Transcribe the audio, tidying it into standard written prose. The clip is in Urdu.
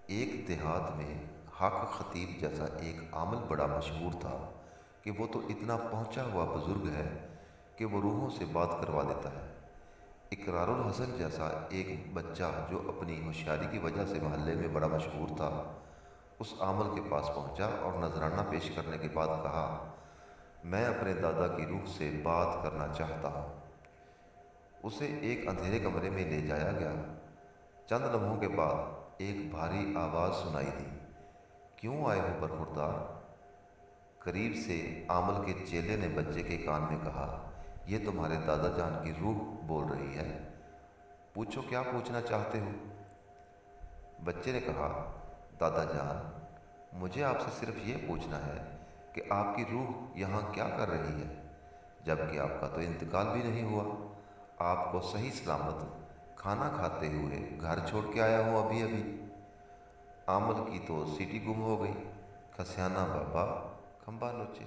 ایک دیہات میں حق خطیب جیسا ایک عامل بڑا مشہور تھا کہ وہ تو اتنا پہنچا ہوا بزرگ ہے کہ وہ روحوں سے بات کروا دیتا ہے۔ اقرار الحسن جیسا ایک بچہ جو اپنی ہوشیاری کی وجہ سے محلے میں بڑا مشہور تھا، اس عامل کے پاس پہنچا اور نذرانہ پیش کرنے کے بعد کہا، میں اپنے دادا کی روح سے بات کرنا چاہتا ہوں۔ اسے ایک اندھیرے کمرے میں لے جایا گیا۔ چند لمحوں کے بعد ایک بھاری آواز سنائی دی، کیوں آئے ہو برخوردار؟ قریب سے عامل کے چیلے نے بچے کے کان میں کہا، یہ تمہارے دادا جان کی روح بول رہی ہے، پوچھو کیا پوچھنا چاہتے ہو؟ بچے نے کہا، دادا جان، مجھے آپ سے صرف یہ پوچھنا ہے کہ آپ کی روح یہاں کیا کر رہی ہے، جبکہ آپ کا تو انتقال بھی نہیں ہوا۔ آپ کو صحیح سلامت کھانا کھاتے ہوئے گھر چھوڑ کے آیا ہوں ابھی ابھی۔ عامل کی تو سیٹی گم ہو گئی، کھسیانا بابا کھمبا نوچے۔